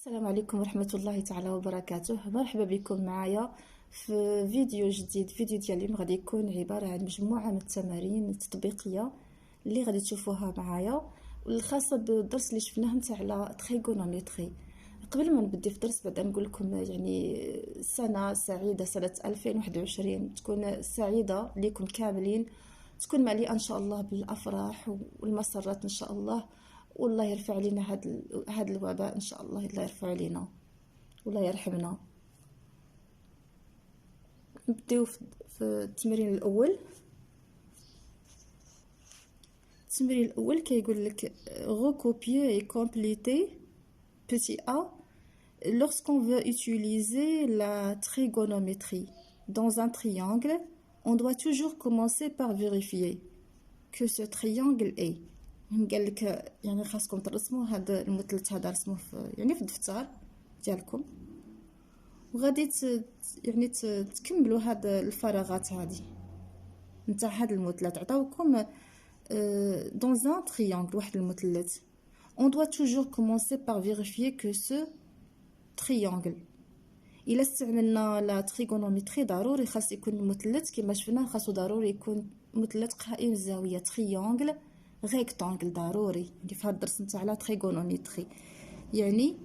السلام عليكم ورحمة الله تعالى وبركاته. مرحبا بكم معايا في فيديو جديد. فيديو ديال اليوم غادي يكون عبارة عن مجموعة من التمارين التطبيقية اللي غادي تشوفوها معايا، والخاصة بالدرس اللي شفناه نتاع على تريغونومتري. قبل ما نبدي في الدرس بعدا نقول لكم يعني سنة سعيدة، سنة 2021 تكون سعيدة لكم كاملين، تكون مليئة ان شاء الله بالافراح والمسرات ان شاء الله، والله يرفع علينا هاد الوباء ان شاء الله، الله يرفع علينا والله يرحمنا. نبداو في التمرين الاول. التمرين الاول كيقول لك recopier et compléter petit a lorsqu'on veut utiliser la trigonométrie dans un triangle. On doit toujours commencer par vérifier que ce triangle est. قال لك يعني خاصكم ترسموا هذا المثلث هذا، رسموه في يعني في الدفتر ديالكم، وغادي يعني تكملوا هاد الفراغات هذه نتاع هذا المثلث. عطاوكم dans un triangle واحد المثلث. On doit toujours commencer par vérifier que ce triangle. إلا استعملنا لا تريغونومتري ضروري خاص يكون المثلث كما شفنا، خاصو ضروري يكون مثلث قائم الزاوية، تريانجل rectangle ضروري. يعني في هذا الدرس نتاع لا تريغونومتري يعني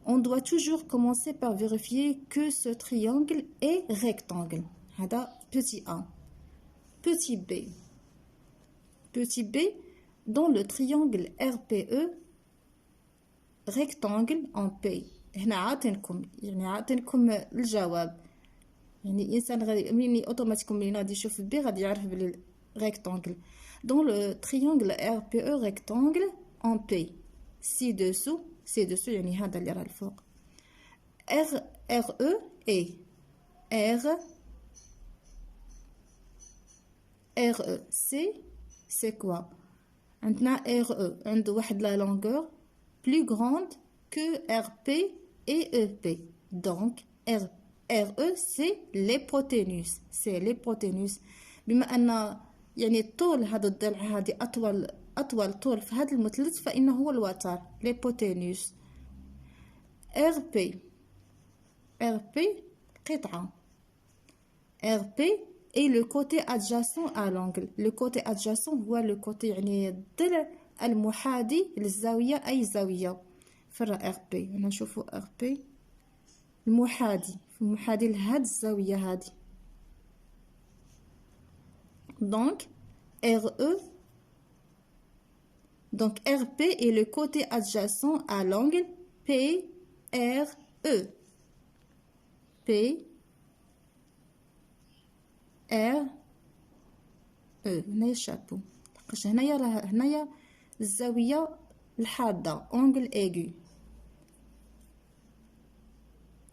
on doit toujours commencer par vérifier que ce triangle est rectangle. هذا petit a. petit b. petit b dans le triangle RPE rectangle en P. هنا عاطينكم يعني عاطينكم الجواب، يعني الانسان غادي منين اوتوماتيكوم منين غادي يشوف بي غادي يعرف بلي rectangle. Dans le triangle RPE rectangle en P, ci-dessous يعني هذا اللي راه الفوق. RE et RE c'est quoi؟ عندنا RE عنده واحد la longueur plus grande que RP et EP. Donc RE c'est l'hypoténuse. بما أن يعني طول هذا الضلع هذه أطول طول في هذا المثلث فإنه هو الوتر l'hypoténuse. RP قطعة. RP est le côté adjacent à l'angle. le côté adjacent هو le côté يعني الضلع المحاذي للزاوية، أي زاوية فرا RP. هنا نشوفوا RP المحاذي لهاد الزاوية هذه. Donc RP est le côté adjacent à l'angle PRE. هنايا الشابو، لقاش هنايا الزاوية الحادة angle aigu.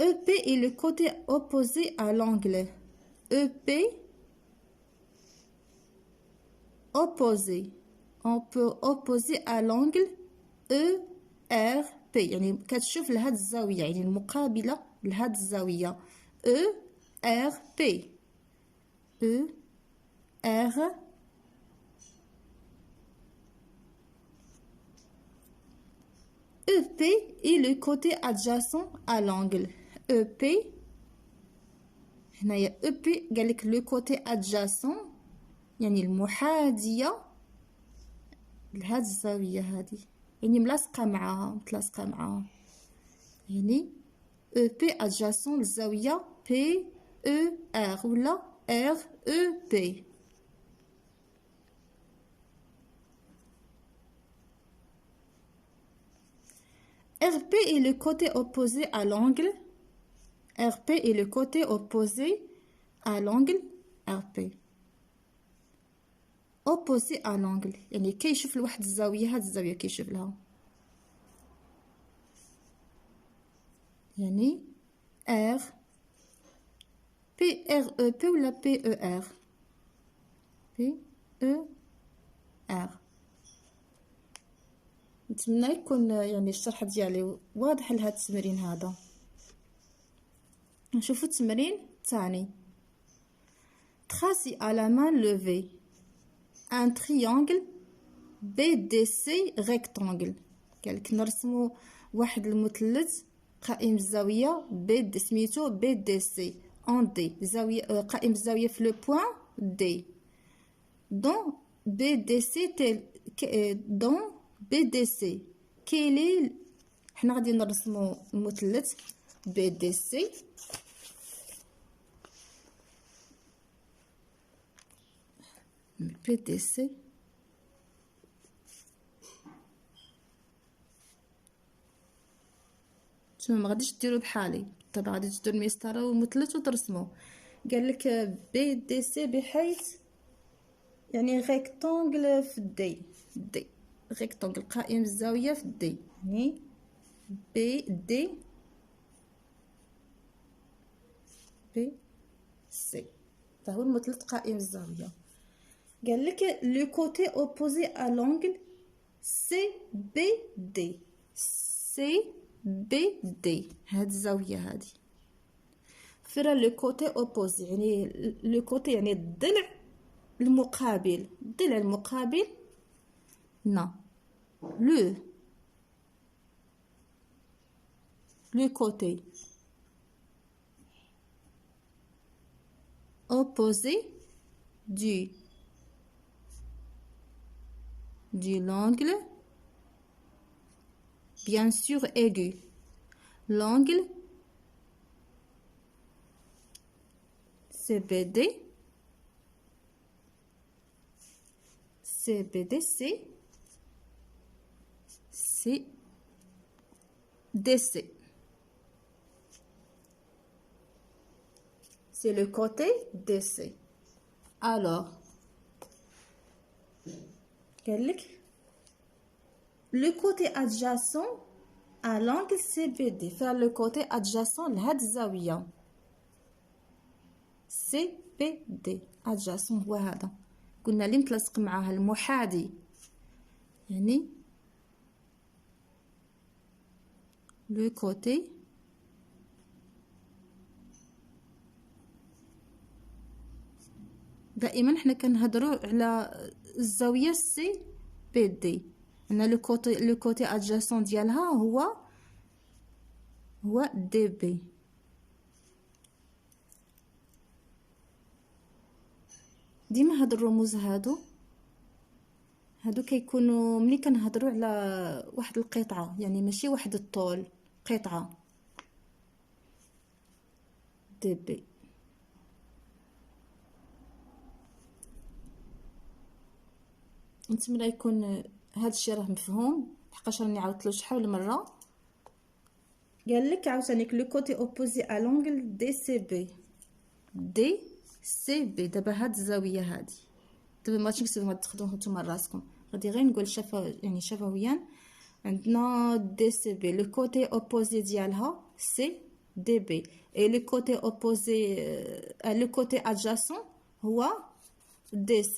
EP est le côté opposé à l'angle EP opposé. On peut opposer à l'angle ERP يعني كتشوف لهاد الزاوية يعني المقابلة لهاد الزاوية ERP. EP est le côté adjacent à l'angle EP. هنايا EP قالك le côté adjacent يعني المحاذية لهاد الزاوية هذه، يعني متلاصقة معاها يعني EP adjacent للزاوية PER ولا REP. RP est le côté opposé à l'angle. RP est le côté opposé à l'angle RP. opposé à l'angle يعني كيشوف لواحد الزاوية، هاد الزاوية كيشوف لها، يعني R PREP ولا PER نتمنى يكون يعني الشرح ديالي واضح لهاد التمرين هذا. نشوفوا التمرين الثاني. tracer à la main levée un triangle BDC rectangle. قالك نرسموا واحد المثلث قائم الزاوية بي دي سميتو بي دي سي اون دي زاوية قائم الزاوية في لو بوين دي دون بي دي سي تيل دون بي دي سي كيلي حنا غادي نرسمو المثلث بي دي سي بي دي سي نتوما ما غاديش ديروا بحالي طبعا غادي تشدوا المسطره والمثلث وترسموا. قال لك بي دي سي بحيث يعني ريكتونغل في دي ريكتونغل قائم الزاويه في دي يعني بي دي بي سي فهو المثلث قائم الزاويه. قال لك لو كوتي اوبوزي ا لونغل سي بي دي سي بي دي هاد الزاويه هادي فرا لو كوتي اوبوزي يعني لو كوتي يعني الضلع المقابل الضلع المقابل نا لو كوتي opposé du l'angle bien sûr aigu. L'angle CBD c'est DC. C'est le côté DC. Alors, le côté adjacent à l'angle CBD, faire le côté adjacent لهاد الزاوية CBD adjacent هو هذا قلنا اللي متلصق معاه المحاذي يعني le côté دائما حنا كنهضروا على الزاويه سي بي دي ان لو كوتي ادجاسون ديالها هو دي بي. ديما هاد الرموز هادو كيكونوا ملي كنهضروا على واحد القطعه يعني ماشي واحد الطول قطعه دي بي. نتمنى يكون هذا الشيء راه مفهوم حقاش راني عاودتلو شحال مره. قال لك عاوتاني لو كوتي اوبوزي ا لونغل دي سي بي دابا هاد الزاويه هادي دابا ما تنكتبوا تاخذوها نتوما راسكم غادي غير نقول يعني شفويا عندنا دي سي بي لو كوتي اوبوزي ديالها سي دي بي اي لو كوتي اوبوزي لو كوتي ادجاسون هو DC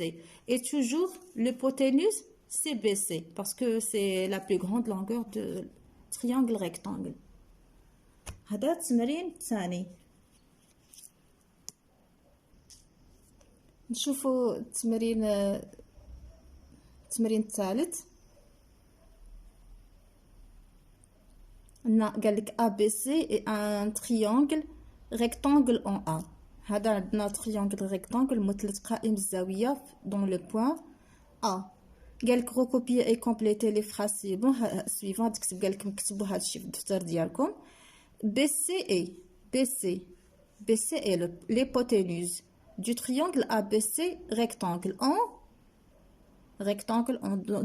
et toujours l'hypoténuse CBC parce que c'est la plus grande longueur de triangle rectangle. هذا التمرين الثاني. نشوفوا التمرين الثالث. قال لك ABC est un triangle rectangle en A. هذا عندنا تريونغل ريكتانغل مثلث قائم الزاويه دون لو بوين ا. قالك ريكوبيي اي كومبليتي لي فراس سويفون تكتب قالك كتبوا هذا الشيء في الدفتر ديالكم. بي سي اي ليبوتينوز دو تريونغل ا بي سي ريكتانغل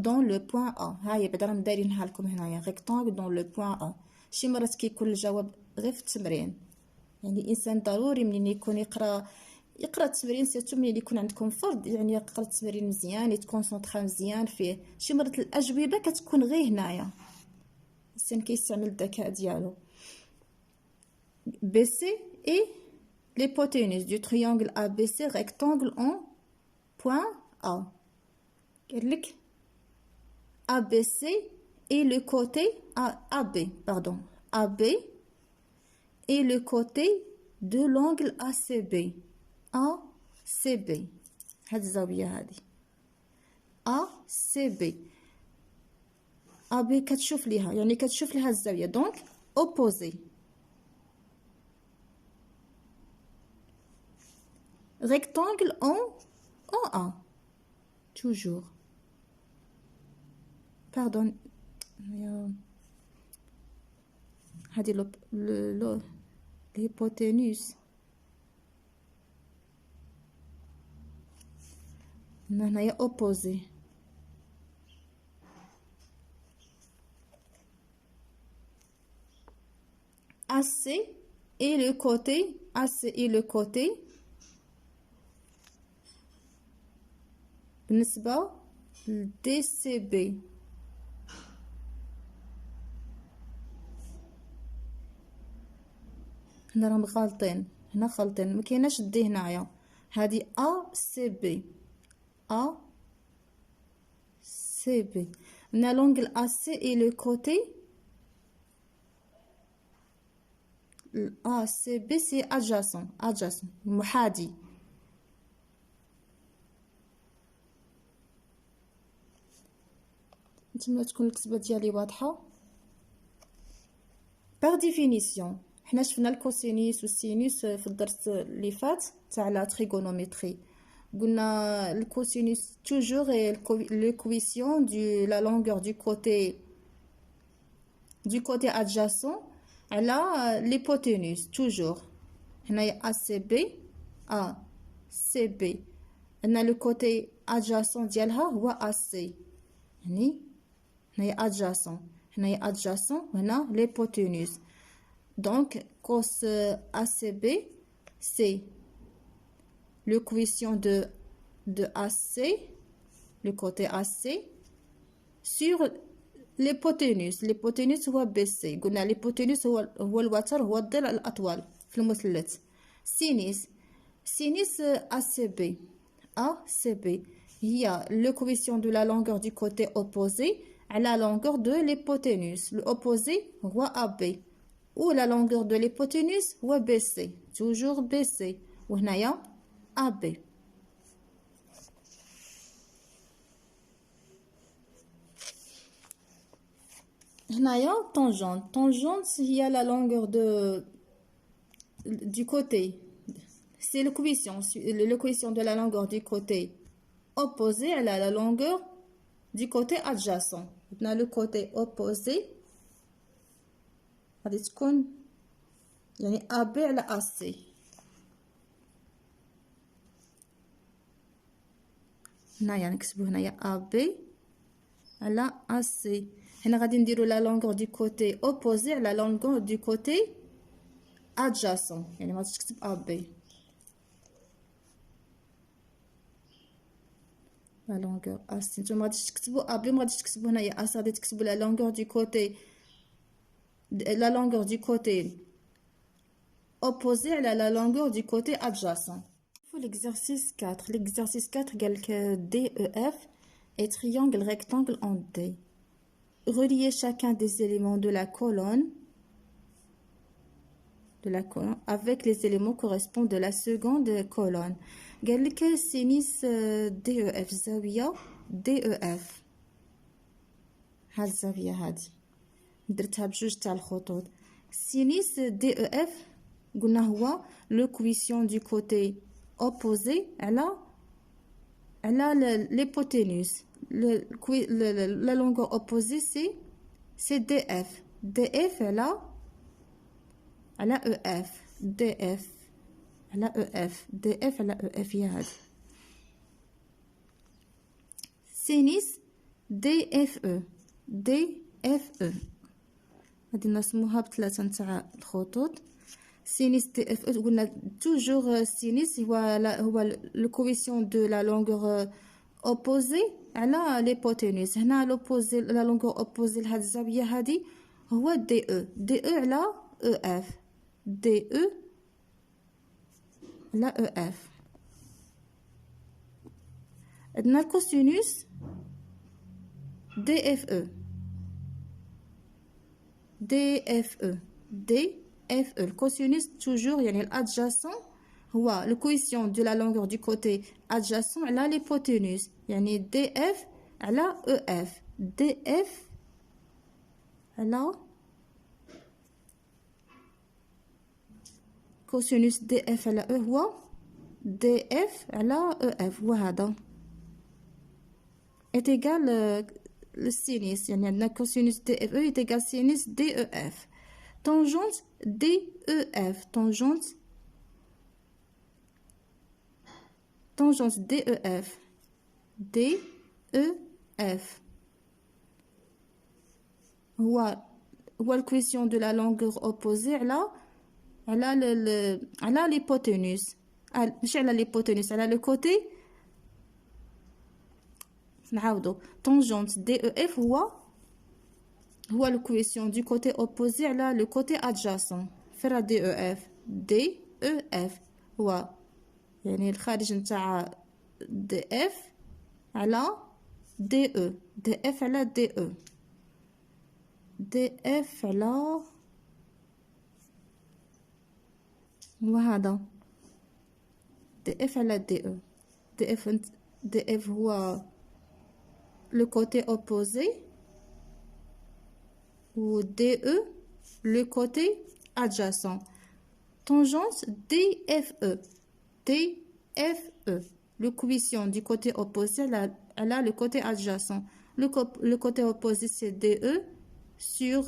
دون لو بوين ا. ها هي بعدا راهم دايرينها لكم هنايا ريكتانغل دون لو بوين ا. شي مرات كيكون الجواب غير في التمرين يعني الانسان ضروري منين يكون يقرا التمرين سيرتو ملي يكون عندكم فرض يعني يقرا التمرين مزيان يتكونسونطرا مزيان فيه. شي مرات الاجوبه كتكون غير هنايا الانسان كيستعمل الذكاء ديالو. بي سي اي ليبوتينوز دو تريونغل ا بي سي ريكتانغل اون بوين ا. قال لك ا بي سي اي لو كوتي ا بي باردون ا بي et le côté de l'angle ACB هاد الزاوية هادي ACB AB كتشوف ليها يعني كتشوف ليها الزاوية دونك opposé rectangle en A. Toujours. Pardon. L'hypoténuse. هنايا opposé. AC et le côté, AC et le côté بالنسبة ل DCB. هنا راهم غالطين، هنا خالطين، ما كايناش دي هنايا. هذه ACB ACB. هنا l'angle AC et le côté ACB c'est adjacent محادي. نتمنى تكون الكتابة ديالي واضحة. par définition حنا شفنا الكوسينيس والسينوس في الدرس اللي فات تاع لا تريغونومتري. قلنا الكوسينوس toujours est l'équation de la longueur du côté adjacent على l'hypoténuse toujours. هنايا ACB هنا le côté adjacent ديالها هو AC. يعني هنايا adjacent وهنا l'hypoténuse. Donc cos ACB c'est le coefficient de AC, le côté AC sur l'hypoténuse. l'hypoténuse هو BC. قلنا l'hypoténuse هو الوتر، هو الضلع الأطول في المثلث. sinus ACB هي le coefficient de la longueur du côté opposé à la longueur de l'hypoténuse. l'opposé هو AB ou la longueur de l'hypoténuse هو BC. toujours BC. وهنايا AB. هنايا tangente هي la longueur du côté. C'est le coefficient de la longueur du côté opposé à la longueur du côté adjacent. On a le côté opposé غادي تكون يعني AB على AC. هنايا نكتبو هنايا AB على AC. هنا غادي نديرو la longueur du côté opposé à la longueur du côté adjacent. يعني ما غاديش تكتب AB. la longueur AC. نتوما غاديش تكتبو AB، ما غاديش تكتبو هنايا AC، غادي تكتبو la longueur du côté opposé à la longueur du côté adjacent. L'exercice 4 قال لك DEF et triangle rectangle en D. Reliez chacun des éléments de la colonne avec les éléments correspondants de la seconde colonne. قال لك sinus DEF زاوية DEF. هاد الزاوية هادي درتها بجوج تاع الخطوط. sinus DEF قلنا هو le coefficient du côté opposé على l'hypoténuse. La longueur opposée c'est DF. DF على EF. DF على EF هي هادي. sinus DFE غادي نرسموها بثلاثة نتاع الخطوط. sinus DFE قلنا toujours sinus هو le coefficient de la longueur opposée على l'hypoténuse. هنا l'opposé la longueur opposée لهاد الزاوية هادي هو DE على EF. DE على EF. عندنا الكوسينوس DFE. le cosinus toujours يعني l'adjacent هو le coefficient de la longueur du côté adjacent على l'hypoténuse. يعني DF على EF. DF على cosinus DF على E هو DF على EF هو هذا est égal le sinus يعني عندنا cosinus DFE est égal sinus DEF tangente DEF tangente DEF DEF هو l'équation de la longueur opposée على l'hypoténuse ماشي على l'hypoténuse على le côté نعاودو tangente DEF هو l'équation du côté opposé على le côté adjacent فيرا DEF هو يعني الخارج نتاع DF على DF على DF على وهذا DF على DF هو le côté opposé ou DE le côté adjacent tangente DFE l'équation du côté opposé elle a le côté adjacent le côté opposé c'est DE sur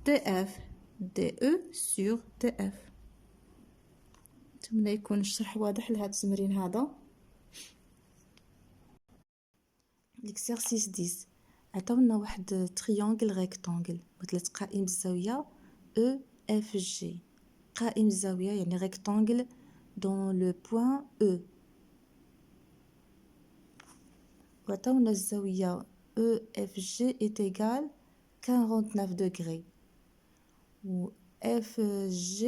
DF DE sur DF نتمنى يكون الشرح واضح لهذا التمرين هذا l'exercice 10 عطاونا واحد تريونغل ريكتانجل مثلث قائم الزاويه EFG قائم الزاويه يعني ريكتانجل dans le point E وعطاونا الزاويه EFG est égale 49 degrés ou FG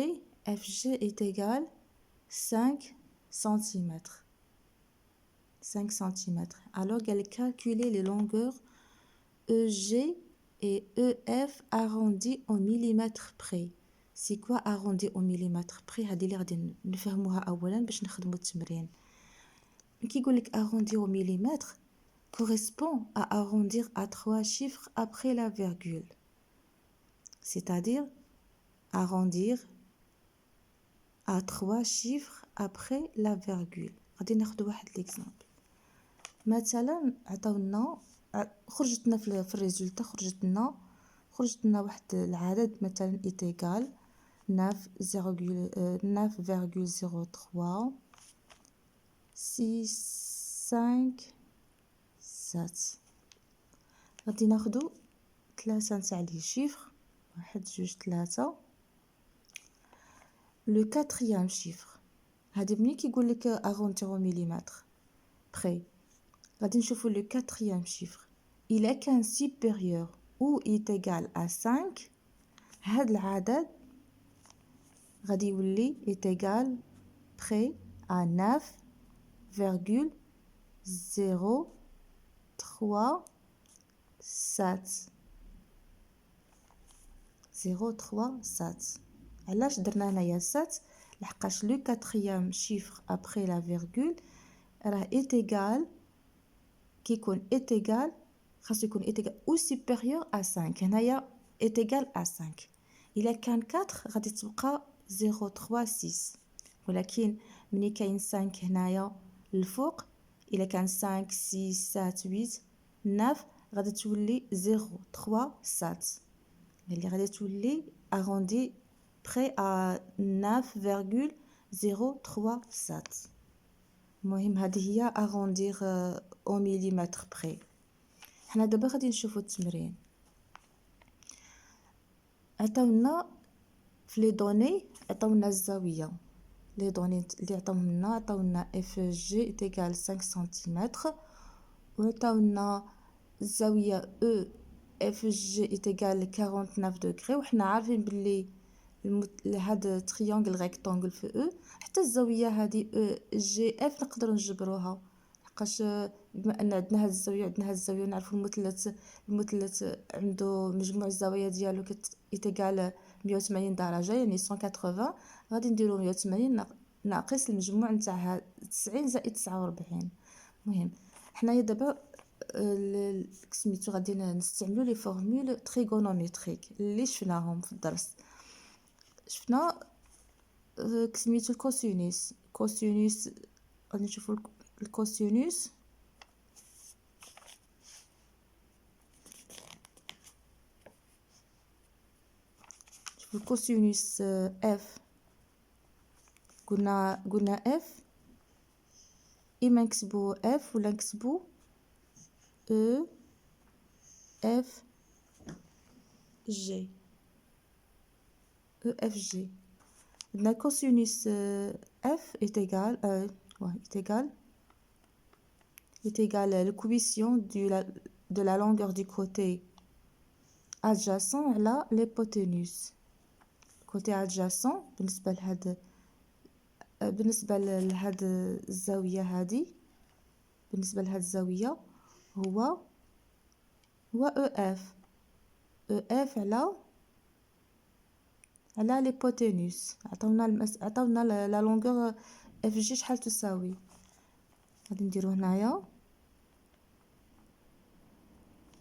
est égal 5 cm. 5 cm. Alors, elle calculer les longueurs EG et EF arrondis au millimètre près. C'est quoi arrondi au millimètre près؟ هذه اللي غادي نفهموها اولا باش نخدموا التمرين. كي يقول لك arrondi au millimètre correspond à arrondir à 3 chiffres après la virgule. C'est-à-dire arrondir à 3 chiffres après la virgule. غادي ناخذ واحد ليكزامبل. مثلا عطاونا خرجت لنا في الريزولتا خرجت لنا واحد العدد مثلا ايتيغال 9,03 657 غادي ناخذ 3 نتاع لي شيفر 1 2 3 لو كاتريام شيفر هادي ملي كيقول لك اغونتيرو مليمتر بري غادي نشوفوا لو كاتريام شيفر il est qu'un supérieur ou est égal à 5 هاد العدد غادي يولي est égal près à 9,037 علاش درنا هنايا 7 لحقاش لو كاتريام شيفر après la virgule راه est égal كيكون est égal خاصو يكون est égal ou supérieur à 5 هنايا est égal à 5 الا كان 4 غادي تبقى 036 ولكن ملي كاين 5 هنايا الفوق الا كان 5 6 7 8 9 غادي تولي 037 اللي غادي تولي arrondi près à 9,037 المهم هذه هي arrondir au millimètre près. حنا دابا غادي نشوفوا التمرين. عطاونا في لي دوني عطاونا الزاويه لي دوني اللي عطاوهم لنا عطاونا اف جي ايكال 5 سنتيمتر وعطاونا الزاويه او اف جي ايكال 49 دوغري وحنا عارفين باللي هذا تريونغل ريكتانجل في او حتى الزاويه هذه او جي اف نقدروا نجبروها لحقاش بما ان عندنا هذه الزاويه وعندنا هذه الزاويه نعرفوا المثلث عنده مجموع الزوايا ديالو ايكال 180 درجه يعني 180 غادي نديرو 180 ناقص المجموع نتاع 90 زائد 49 المهم حنايا دابا سميتو غادي نستعملوا لي فورمول تريغونوميتريك اللي شفناهم في الدرس شفنا سميتو الكوسينوس غادي نشوفوا الكوسينوس. شوفوا الكوسينوس اف، قلنا اف، اما نكتبو اف ولا نكتبو او اف جي. او اف جي. عندنا كوسينوس اف est égal est égal le coefficient de la longueur du côté adjacent على l'hypoténuse. côté adjacent بالنسبة لهاد الزاوية هادي، بالنسبة لهاد الزاوية هو اف على ليبوتينوس. عطاونا لا لونغور اف جي شحال تساوي. غادي نديرو هنايا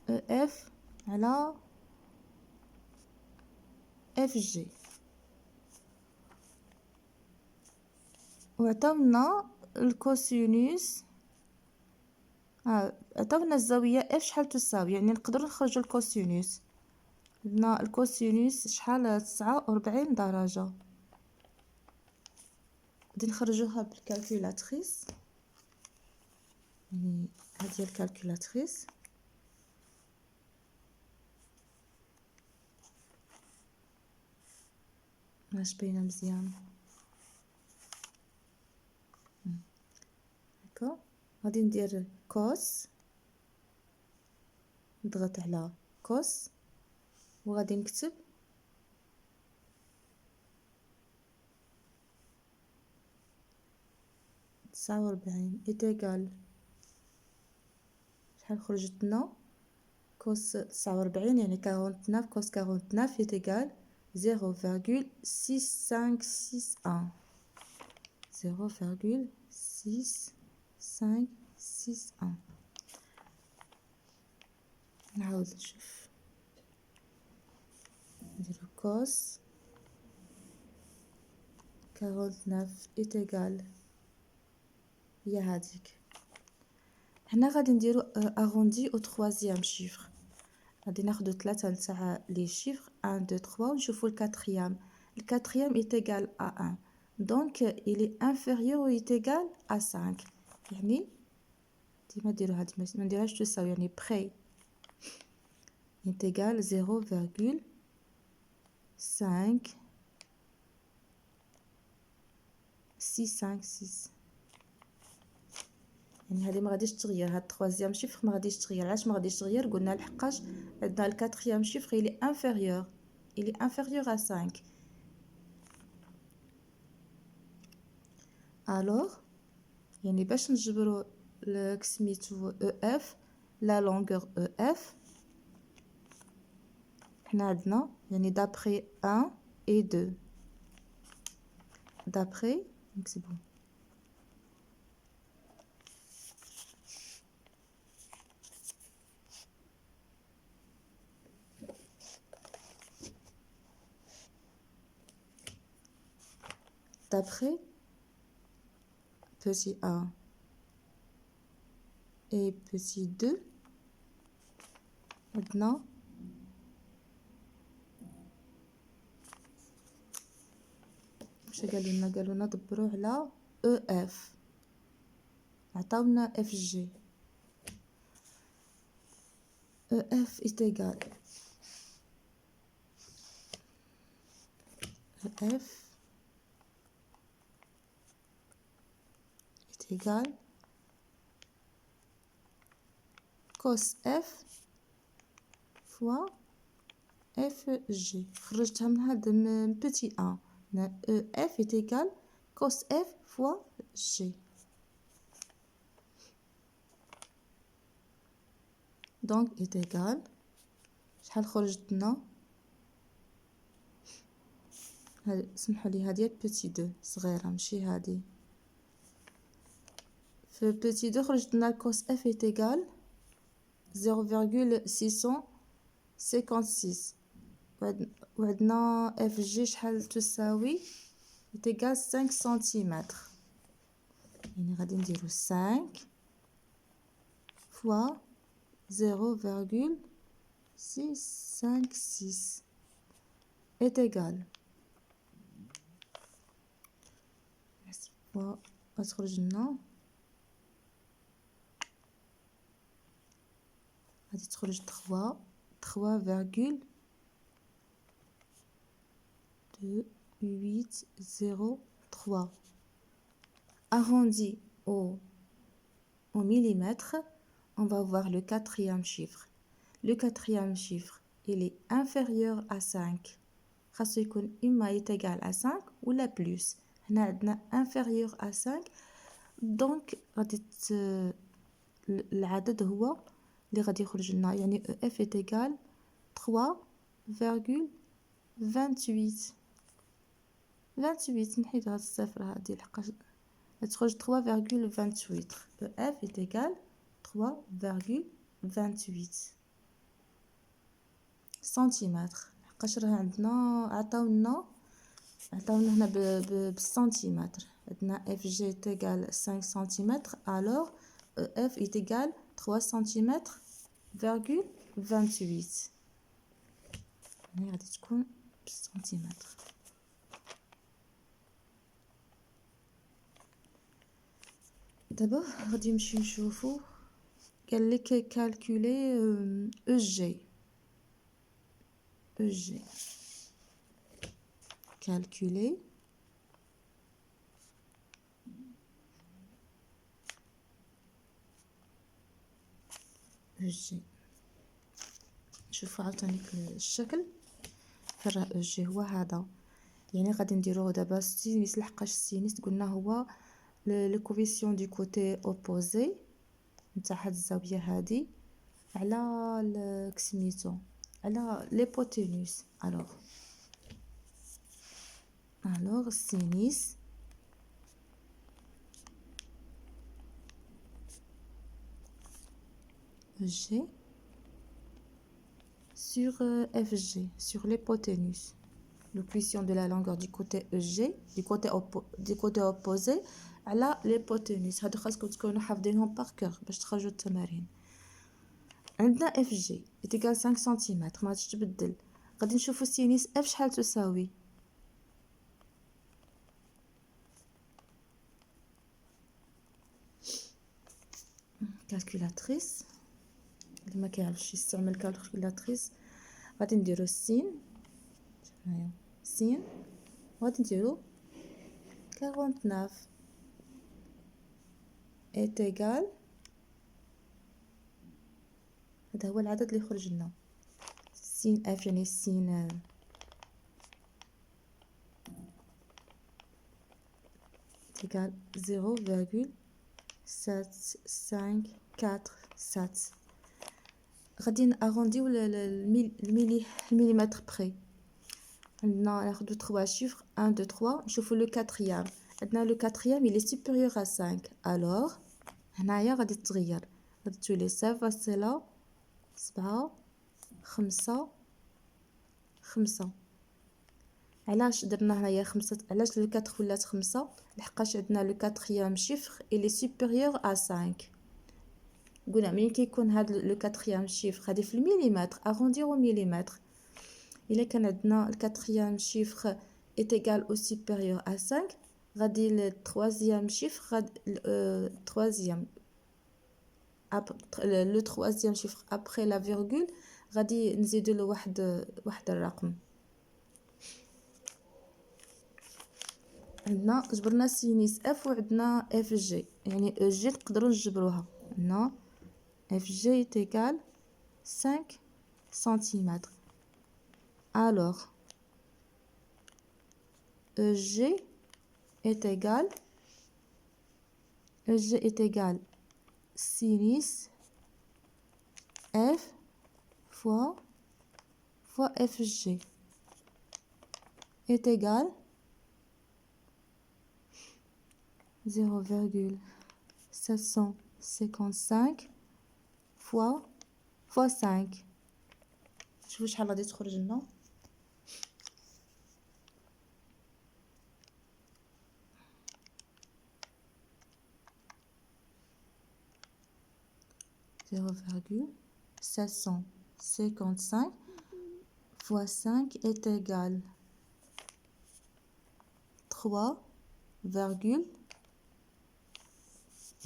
اف على اف جي، وعطاونا الكوسينوس. عطاونا الزاوية اف شحال تساوي، يعني نقدروا نخرجوا الكوسينوس. عندنا الكوسينوس شحال 49 درجة. غادي نخرجوها بالكالكولاتريس، يعني هذه هي الكالكولاتريس. ماش باينه مزيان. هكا غادي ندير كوس، نضغط على كوس وغادي نكتب 49 إيتيغال شحال خرجت لنا. كوس 49 يعني 49 كوس 49 إيتيغال 0,6561. 0,6561. نعاود نشوف، نديرو كوس 49 إيتيغال هي هاديك. هنا غادي نديرو اغوندي او troisième chiffre. غادي ناخدو 3 نتاع لي شيفر 1 2 3 ونشوفو الكاتريام. الكاتريام est égal à 1 donc il est inférieur ou est égal à 5. يعني ديما ديرو هاد ما نديرهاش تساوي، يعني près est égal 0,5656. يعني هذه ما غاديش تغير، هاد التروازيام شيفر ما غاديش تغير. علاش ما غاديش تغير؟ قلنا لحقاش عندنا الكاتريام شيفر il est inférieur à 5. alors يعني باش نجبروا سميتو او اف لا لونغور او اف، حنا عندنا يعني d'après 1 et 2. d'après نكتبو d'après petit 1 et petit 2 عندنا واش قالوا لنا دبروا على او اف، عطاونا اف جي. او اف est égal او اف est égal cos f fois f g. خرجتها من هاد من بتي 1. او اف est égal cos f fois g. donc est égal شحال خرجت لنا؟ سمحوا لي هذه بتي 2 صغيره ماشي هذه. في بتي 2 خرجت لنا cos f est égal 0,656 وعندنا اف جي شحال تساوي est égal 5 سنتيمتر. يعني غادي نديرو 5 fois 0,656 est égal غتخرج لنا غادي تخرج 3,2803 arrondi au millimètre. On va voir le quatrième chiffre. Le quatrième chiffre, il est inférieur à 5. خاصو يكون إما est égal à 5 ou la plus. هنا عندنا inférieur à 5. donc غادي العدد هو اللي غادي يخرج لنا يعني f est égal 3,28 نحيد هاد الصفر هادي لحقاش غتخرج 3,28 f est égal 3,28 سنتيمتر لحقاش راه عندنا عطاونا هنا بالسنتيمتر عندنا f g est égal 5 cm alors f est égal 3 cm virgule 28 هنا غادي تكون بالسنتيمتر. دابا غادي نمشيو نشوفو قال لك كالكولي او جي calculer EG. شوفوا عاوتاني الشكل فرا EG هو هذا يعني غادي نديروه دابا سينيس لحقاش السينيس قلنا هو لو كوفيسيون دو كوتي اوبوزي نتاع هاد الزاويه هادي على سميتو على ليبوتينوس. alors sinus EG sur FG sur l'hypoténuse, l'équation de la longueur du côté EG du côté opposé على l'hypoténuse. هادو خاصكم تكونوا حافظينهم par cœur باش تخرجوا التمارين. عندنا FG est égal 5 cm ما غاديش تبدل. غادي نشوفوا سينيس F شحال تساوي كالكولاتريس اللي ما كيعرفش يستعمل كالكولاتريس غادي نديرو السين هنايا سين غادي نديرو 49 est égal هذا هو العدد اللي خرج لنا سين اف يعني السين égal 0,7547 غادي ناغونديو المليمتر بري. عندنا ناخذ 3 chiffres 1 2 3 نشوفوا لو كاتريام عندنا لو كاتريام il est supérieur à 5 alors هنايا غادي تغير غادي تولي 7 فاصلة 7 5 5 علاش درنا هنايا 5 علاش لو 4 ولات 5 لحقاش عندنا لو كاتريام شيفر il est supérieur à 5 قلنا ملي كيكون هاد لو كاتريام شيفر غادي في المليمتر اغونديرو مليمتر الا كان عندنا الكاتريام شيفر est égal au supérieur à 5 غادي التروازيام شيفر غادي troisième le troisième chiffre après la virgule غادي نزيدو له واحد الرقم. عندنا جبرنا سينيس اف وعندنا اف جي يعني او جي تقدروا نجبروها هنا اف جي est égal 5 cm alors EG est égal sinus F fois FG est égal 0,755 fois 5. شوفوا شحال غادي تخرج لنا 0,755 fois 5 est égal 3,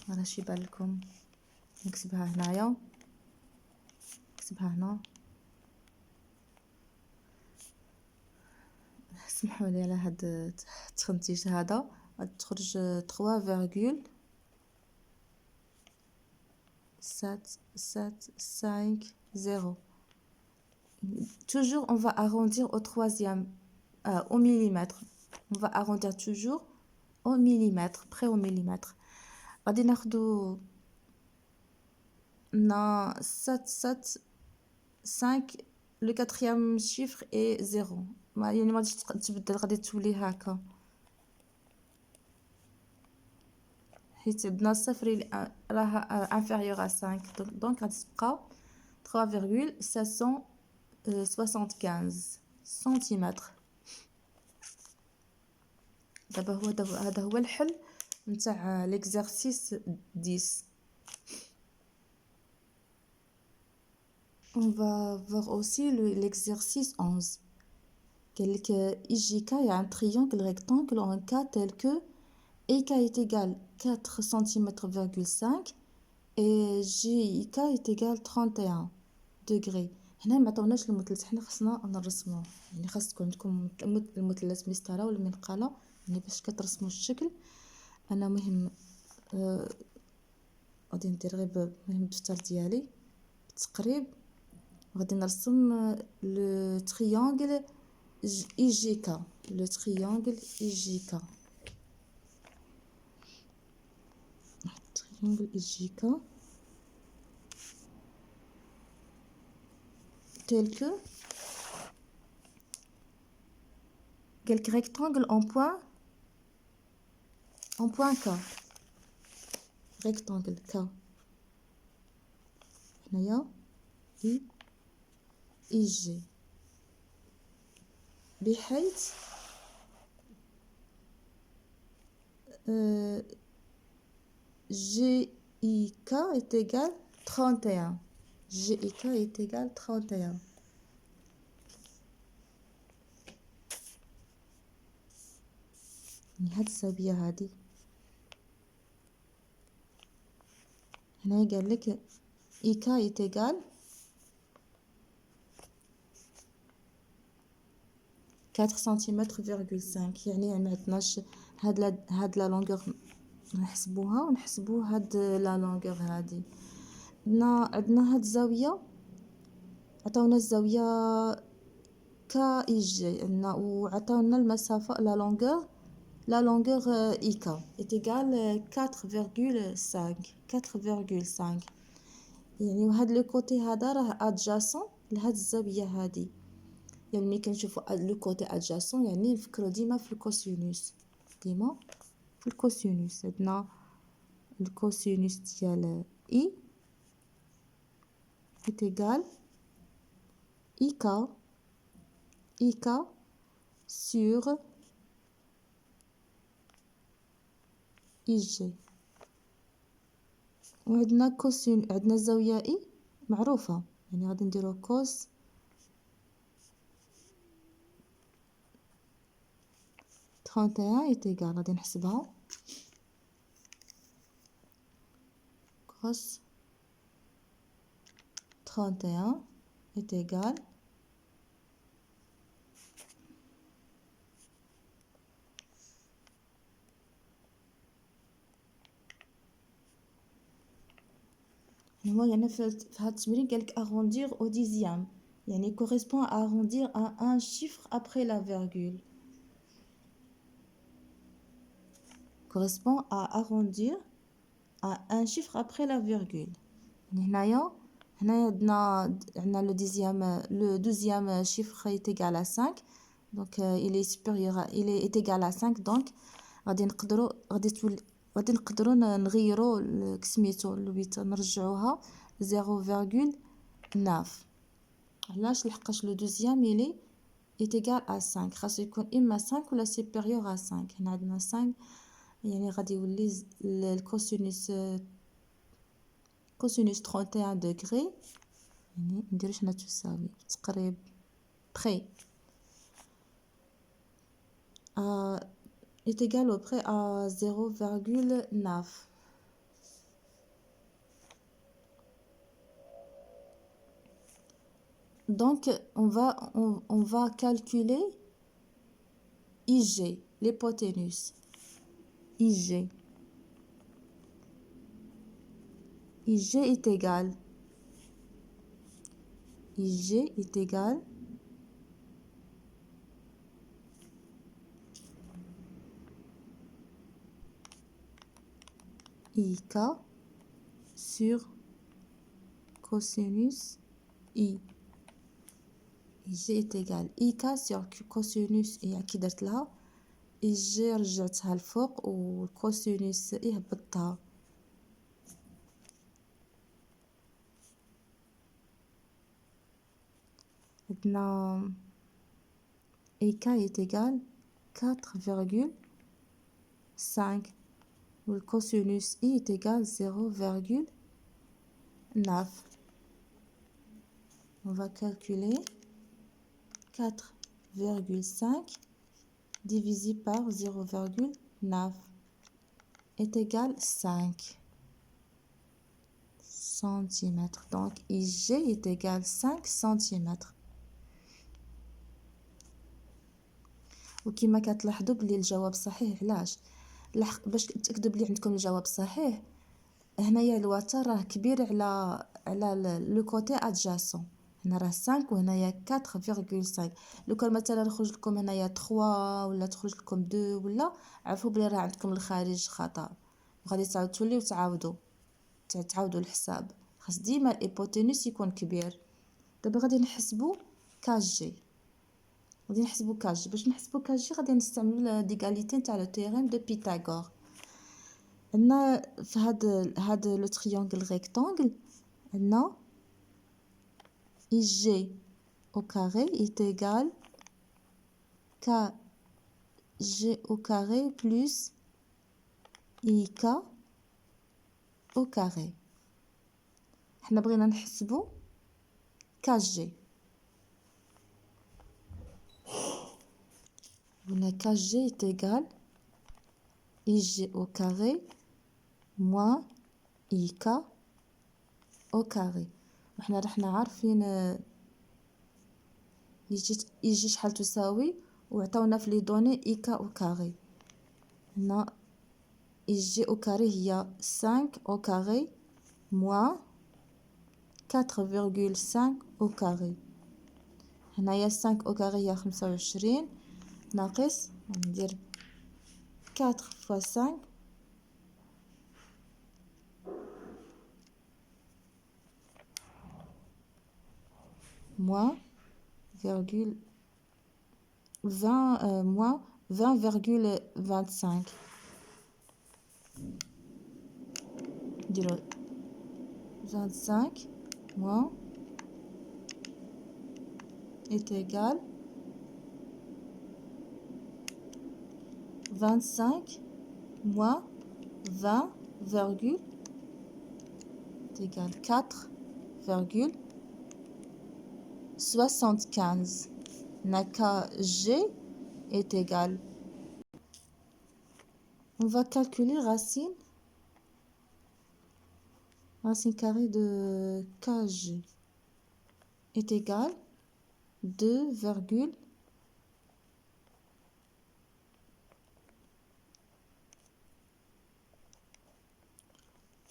ماشي بالكم نكتبها هنايا نكتبها هنا اسمحوا لي على هاد التخنتيج هذا تخرج 3,7750. Toujours on va arrondir au troisième au millimètre. On va arrondir toujours au millimètre, près au millimètre. غادي ناخدو na 775 le quatrième chiffre est 0 ما يعني ما غاديش تبدل غادي تولي هكا حيت عندنا الصفر راه inférieur à 5 donc غادي تبقى 3,775 سنتيمتر. دابا هذا هو الحل نتاع l'exercice 10. On va voir aussi l'exercice 11. IJK, il y a un triangle rectangle en cas tel que EK est égal 4 cm,5 et JK est égal 31 degrés. هنا ما عطاوناش المثلث حنا خصنا نرسموه يعني خاص تكون عندكم المثلث مسطره ولا منقاله يعني باش كترسموا الشكل. انا مهم غادي ندير غير المهم الدفتر ديالي بالتقريب غادي نرسم لو تريانغل IJK le triangle IJK triangle IJK tel que quelques rectangles en point K rectangle K هنايا IJ بحيث GIK est égal 31 GIK est égal 31 هاد الزاوية هادي هنا قال لك IK est égal 4 cm,5 يعني ما عندناش هاد لا لونغور نحسبوها ونحسبوا هاد لا لونغور هادي. عندنا هاد الزاويه عطاونا الزاويه كا اي جي عندنا وعطاونا المسافه لا لونغور اي كا est égal 4,5 يعني وهاد لو كوتي هذا راه ادجاسون لهاد الزاويه هادي يعني ملي كنشوفوا لو كوتي ادجاسون يعني نفكروا ديما في الكوسينوس عندنا الكوسينوس ديال اي est égal IK sur IJ وعندنا كوسين عندنا الزاويه اي معروفه يعني غادي نديرو كوس 31 est égal غادي نحسبها cos 31 est égal هو يعني في هذا التمرين قالك arrondir au dixième يعني correspond à arrondir à un chiffre après la virgule correspond à arrondir à un chiffre après la virgule. هنايا عندنا le douzième chiffre est égal à 5 donc il est supérieur il est égal à 5 donc غادي نقدروا نغيروا سميتو نرجعوها 0,9 علاش لحقاش لو دوزيام il est égal à 5 خاصو يكون اما 5 ولا supérieur à 5 هنا عندنا 5 يعني غادي يولي الكوسينوس كوسينوس 31 degrés يعني ندير شنو تساوي تقريب près est égal au près à 0,9. Donc on va calculer IG, l'hypoténuse. IG est égal IK sur cosinus I. IG est égal IK sur cosinus I كي درت لها IG رجعتها الفوق والكوسينوس I هبطتها. عندنا IK est égal 4,5 ou le cosinus I est égal 0,9. On va calculer 4,5 divisé par 0,9 est égal 5 cm. Donc IG est égal 5 cm. وكما كتلاحظوا بلي الجواب صحيح. علاش؟ باش تاكدوا بلي عندكم الجواب صحيح هنايا الوتر راه كبير على لو كوتي ادجاسون. هنا راه 5 وهنايا 4,5. لو كان مثلا خرج لكم هنايا 3 ولا تخرج لكم 2 ولا عرفوا بلي راه عندكم الخارج خطا وغادي تعاودوا توليو تعاودوا الحساب. خاص ديما الهيبوتينوس يكون كبير. دابا غادي نحسبوا كاجي. باش نحسبوا كاجي غادي نستعملوا ليغاليتي نتاع لو تيريم دو بيثاغور. عندنا في هاد لو تريونغل ريكتانغل عندنا IG au carré est égal KG au carré plus IK au carré. حنا بغينا نحسبوا KG. قلنا KG est égal IG au carré moins IK au carré. وحنا رحنا عارفين يجي شحال تساوي وعطاونا في لي دوني IK au carré. هنا IG au carré هي 5 au carré moins 4,5 au carré. هنايا 5 au carré هي 25 ناقص ندير 4 fois 5 moins 20,25 نديرو 25 moins est égal 25 moins 20 virgule est égal 4,75. KG est égal. On va calculer racine carrée de KG est égal 2,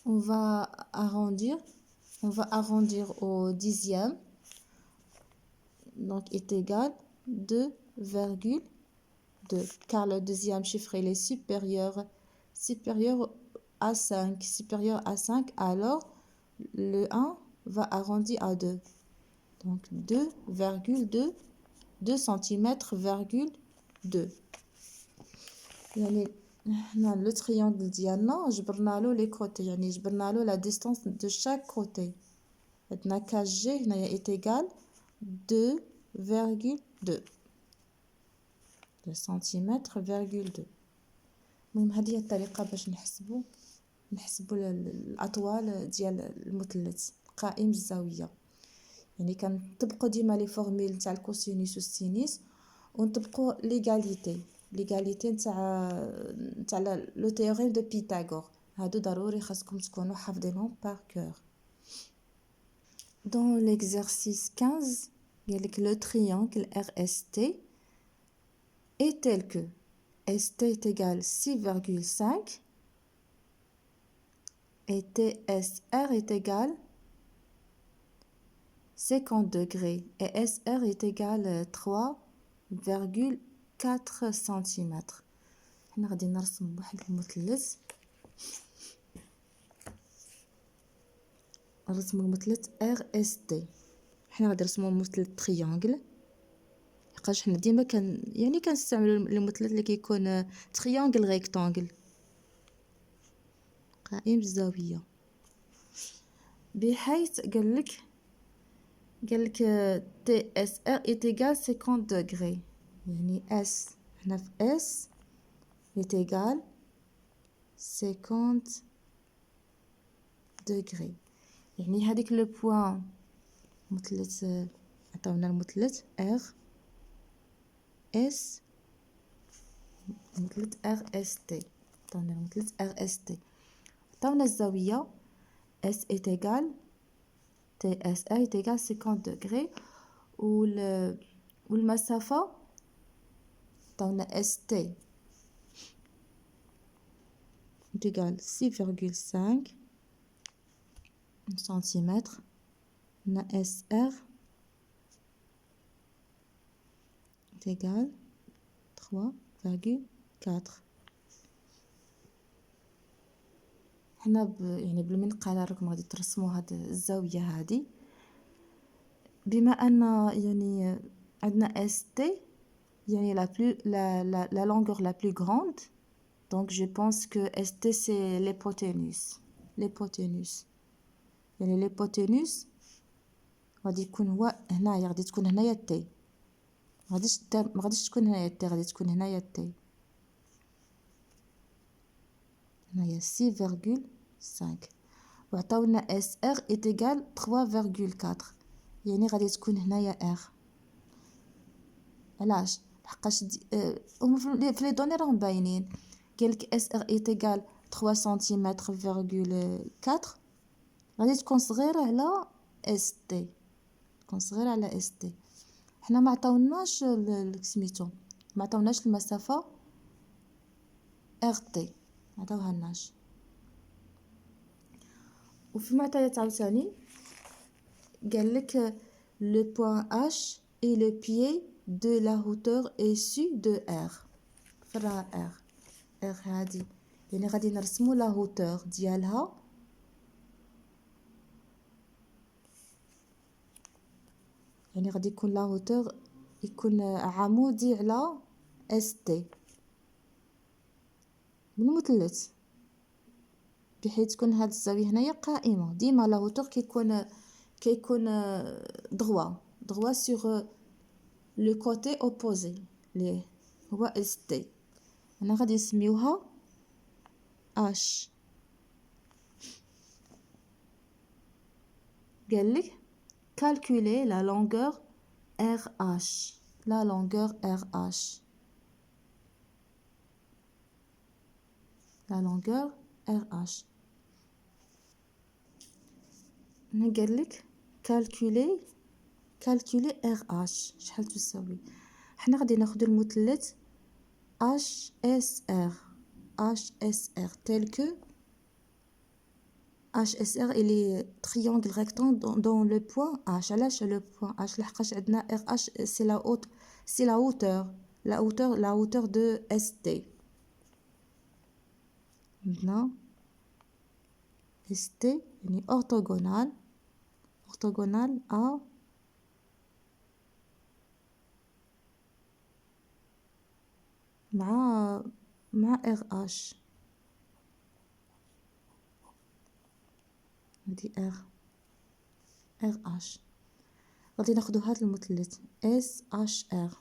on va arrondir au dixième, donc est égal 2,2 car le deuxième chiffre il est supérieur à 5, alors le 1 va arrondir à 2, donc 2,2 cm,2. يعني هنا لو تريونغل ديالنا جبرنا له لي كوتي، يعني جبرنا له لا ديستانس دو شاك كوتي. عندنا كاجي هنايا ايت ايغال 2,2 سنتيمتر فيرغول 2. المهم هذه هي الطريقه باش نحسبوا نحسبوا الاطوال ديال المثلث قائم الزاويه. يعني كنطبقوا ديما لي فورمول تاع الكوسينوس والسينوس ونطبقوا ليغاليتي تاع لو تيوريم دو بيثاغور. هادو ضروري خاصكم تكونوا حافظينهم بار كور. Dans l'exercice 15, il y a le triangle RST est tel que ST est égal 6,5 et TSR est égal 50 degrés et SR est égal 3,4 cm. حنا غادي نرسم واحد المثلث. نرسم المثلث RST. حنا غادي نرسمو مثلث تريانجل، لقاش حنا ديما كنستعملوا المثلث اللي كيكون تريانجل ريكتانجل قائم بالزاويه، بحيث قالك تي اس ار est égal 50 degrés. يعني اس حنا في اس est égal 50 degrés. يعني هذيك لو بوين مثلث عطاونا المثلث ار اس، مثلث ار اس تي، عطاونا المثلث ار اس تي، عطاونا الزاويه اس est égal TSA est égal 50 degrés والمسافة عطاونا ST est égal 6,5 centimètres. On a SR est égal 3,4. حنا يعني بالمنقاله راكم غادي ترسموا هاد الزاويه هادي، بما ان يعني عندنا اس تي يعني la longueur la plus grande, donc je pense que ST c'est l'hypoténuse. يعني l'hypoténuse غادي يكون هو هنايا، غادي تكون هنايا تي، ما غاديش تكون هنايا تي، غادي تكون هنايا تي، هنايا 6,5. وعطاونا اس ار est égal 3,4، يعني غادي تكون هنايا ار. علاش؟ لحقاش في لي دوني راهم باينين، قالك اس ار est égal 3 سنتيمتر فيرغول 4، غادي تكون صغيره على اس تي، تكون صغيره على اس تي. حنا ما عطاوناش سميتو، ما عطاوناش المسافه ار تي، ما عطاوهالناش. وفي معطيات عاوتاني قالك le point H est le pied de la hauteur issue de R. فرا R هادي يعني غادي نرسمو لا hauteur ديالها، يعني غادي يكون لا hauteur يكون عمودي على اس تي من المثلث، بحيث تكون هاد الزاويه هنايا قائمه. ديما لا hauteur كيكون droit sur le côté opposé اللي هو اس تي. انا غادي نسميوها H. قالك calculer la longueur RH. La longueur RH. La longueur RH. قالك calculer RH شحال تساوي. حنا غادي ناخذ المثلث HSR tel que HSR il est triangle rectangle dans le point H. علاش le point H؟ لحقاش عندنا RH c'est la hauteur de ST. maintenant ST يعني orthogonal à مع RH. هادي RH غادي ناخدو هاد المثلث SHR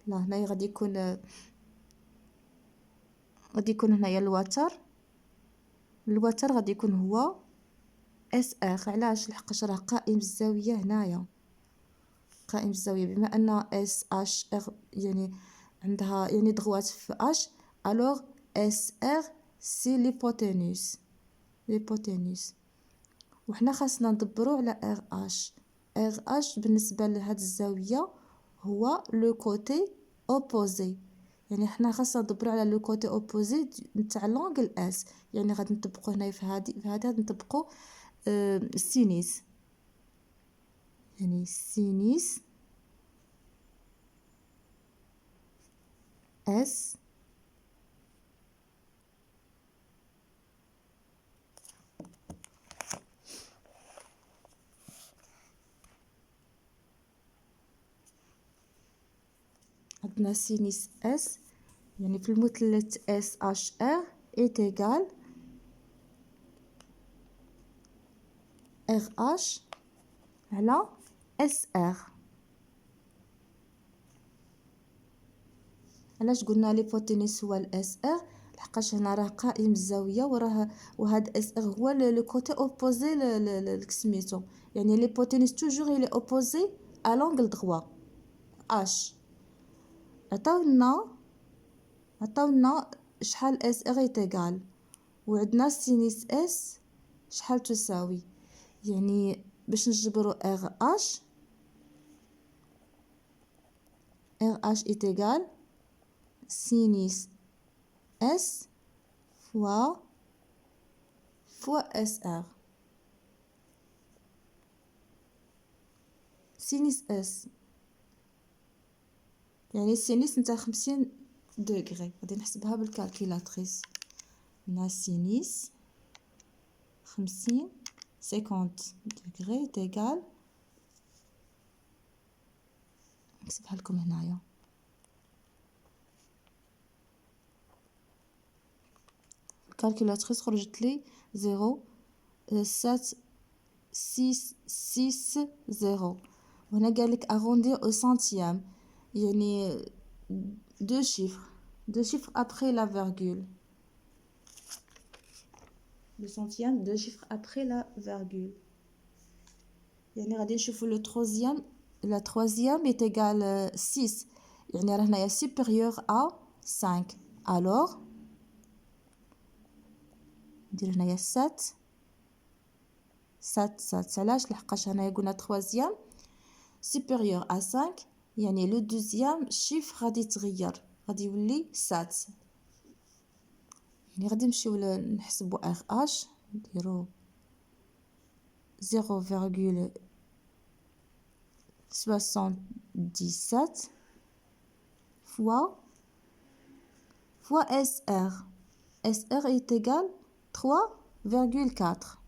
لا هنايا غادي يكون هنايا الوتر غادي يكون هو اس ار. علاش؟ لحقاش راه قائم الزاويه هنايا، قائم الزاويه بما ان اس اش ار يعني عندها يعني ضغوات في اش، الوغ اس ار سي ليبوتينوس. وحنا خاصنا ندبروا على ار اش. ار اش بالنسبه لهاد الزاويه هو لو كوتي اوبوزي، يعني حنا خاصنا ندبروا على لو كوتي اوبوزي نتاع لونغل اس. يعني غادي نطبقوا هنايا في هذه غادي نطبقوا السينيس، يعني سينيس اس عندنا سينيس اس يعني في المثلث اس اش ار est égal ار اش على اس ار. علاش قلنا ليبوتينوس هو الاس ار؟ لحقاش هنا راه قائم الزاويه وهاد اس ار هو لو كوتي اوبوزي لسميتو، يعني ليبوتينوس توجور الي اوبوزي ا لونغل دروا اش. عطاونا شحال اس ار ايتيغال، وعندنا سينيس اس شحال تساوي. يعني باش نجبروا ار اش ايتيغال سينيس اس فوا اس ار. سينيس اس يعني السينيس نتاع 50 دوغري، غادي نحسبها بالكالكيلاتريس. هنا سينيس 50 دوغري تيغال، نحسبها لكم هنايا. الكالكيلاتريس خرجت لي 0.7660. وهنا قالك arrondir au centième، يعني deux chiffres après la virgule. Le centième, deux chiffres après la virgule. يعني غادي نشوفوا la troisième est égale 6، يعني راه هنايا supérieur à 5. alors ندير هنايا 7 علاش؟ لحقاش هنايا قلنا troisième supérieur à 5، يعني لو دوزيام chiffre غادي يتغير، غادي يولي 7. يعني غادي نمشيو نحسبوا ار اش، نديرو 0,77 fois SR. SR est égal 3,4.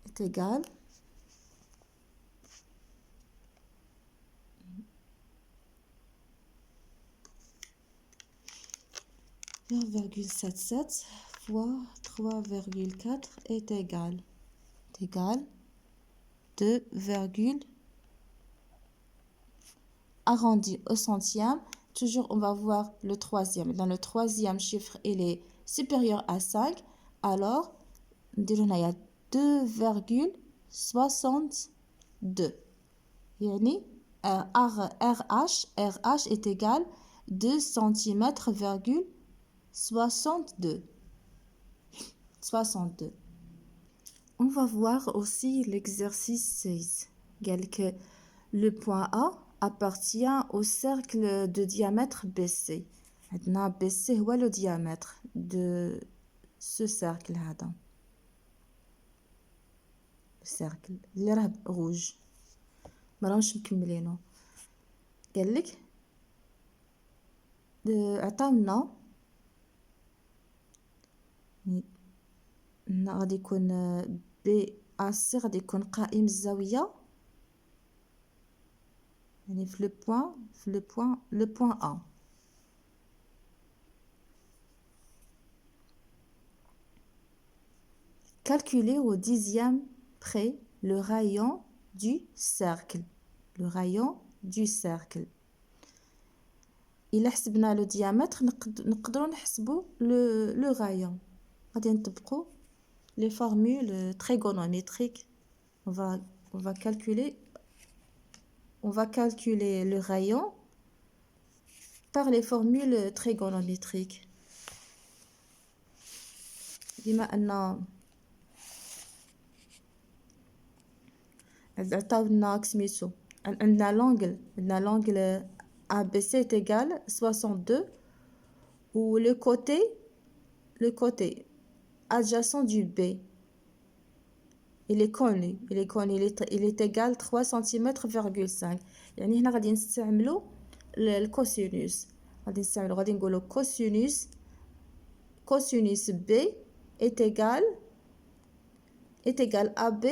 Est égal 0,77 fois 3,4 est égal 2, arrondi au centième. Toujours, on va voir le troisième. Dans le troisième chiffre, il est supérieur à 5. Alors, on a 2,62. Yani, RH est égal 2 cm,62. 62. On va voir aussi l'exercice 16. Que le point A appartient au cercle de diamètre BC. Maintenant, BC est le diamètre de ce cercle. Le cercle rouge. Maintenant, je vais vous dire. عطاونا غادي يكون بي اس غادي يكون قائم الزاويه، يعني في لو بوين ا. calculer au 10e près le rayon du cercle. Le rayon du cercle. إلا حسبنا le diamètre نقدروا نحسبوا le rayon. غادي نطبقوا les formules trigonométriques. On va calculer le rayon par les formules trigonométriques. بما أن عطاونا سميتو عندنا l'angle ABC est égal 62 ou le côté adjacent du B il est connu il est égal 3 cm,5 يعني هنا غادي نستعملوا الكوسينوس غادي نقولوا cosinus B est égal AB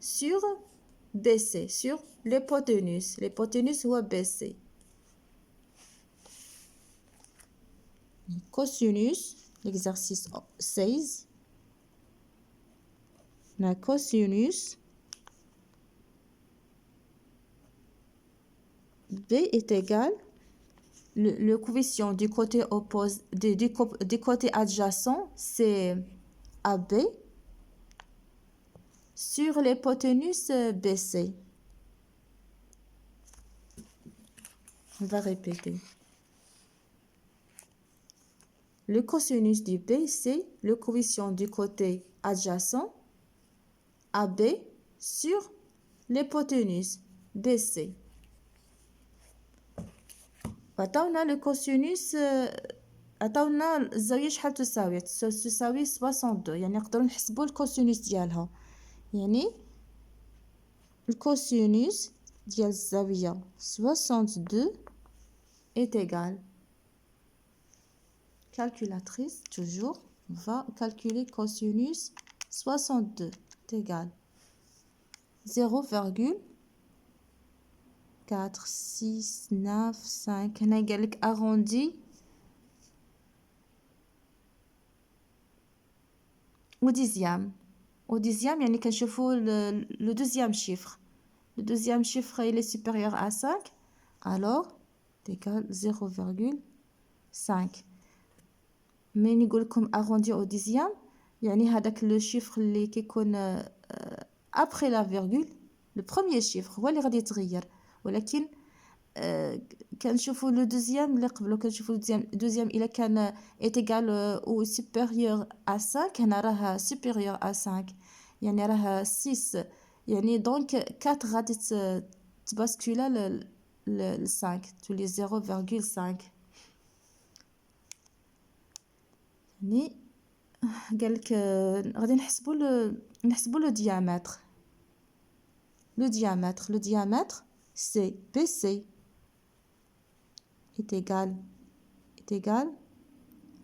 sur BC sur l'hypoténuse هو BC. Cosinus, l'exercice 16. La cosinus B est égal le coefficient du côté opposé du côté adjacent c'est AB sur l'hypoténuse BC. On va répéter. Le cosinus du B, c'est le coefficient du côté adjacent AB sur l'hypoténuse BC. عطاونا le cosinus عطاونا الزاوية شحال تساوي 62 يعني نقدروا نحسبوا الكوسينوس ديالها يعني الكوسينوس ديال الزاوية 62 est égal. Calculatrice, toujours, on va calculer cosinus 62 est égal 0,4695 هنا قالك arrondi au dixième يعني كنشوفوا le deuxième chiffre il est supérieur à 5 alors c'est égal 0,5 mais نقول لكم arrondi au dixième يعني هذاك le chiffre اللي كيكون après la virgule le premier chiffre هو اللي غادي يتغير ولكن كنشوفوا le deuxième اللي قبله كنشوفوا deuxième الا كان est égal ou supérieur à 5 هنا راه supérieur à 5 يعني راه 6 يعني donc 4 غادي تباسكولا ل 5 تولي 0,5 يعني قالك غادي نحسبوا le diamètre le diamètre c'est BC est égal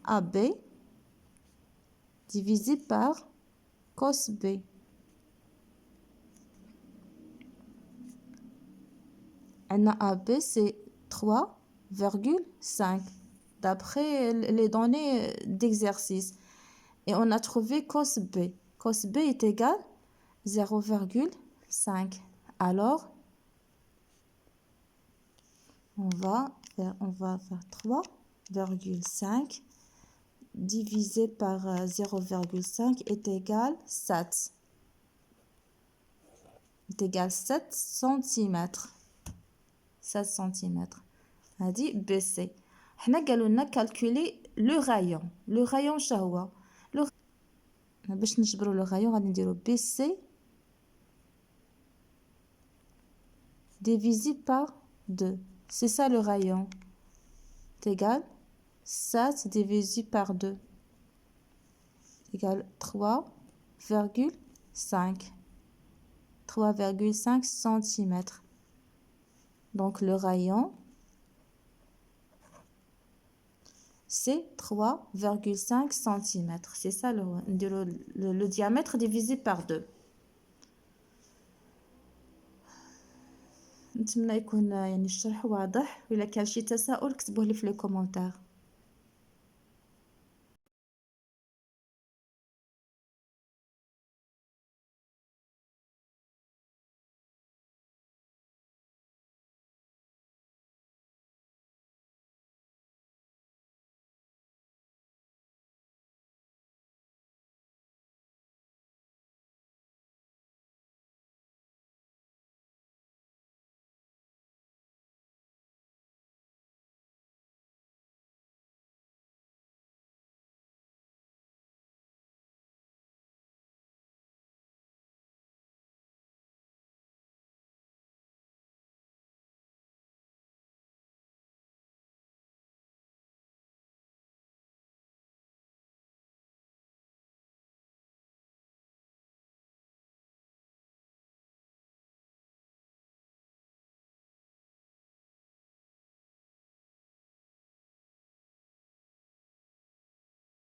AB divisé par cos B. AB c'est 3,5 d'après les données d'exercice. Et on a trouvé cos B. Cos B est égal 0,5. Alors, on va faire 3,5 divisé par 0,5 est égal 7. Est égal 7 cm. 7 cm. هذه BC. حنا قالوا لنا calculer le rayon شهو باش نجبروا le rayon غادي نديروا BC divisé par 2. C'est ça le rayon. C'est égal 7 divisé par 2. C'est égal 3,5. 3,5 cm. Donc le rayon, c'est 3,5 cm. C'est ça le diamètre divisé par 2. نتمنى يكون يعني الشرح واضح. وإلا كان شي تساؤل كتبوه لي في لي كومونتير.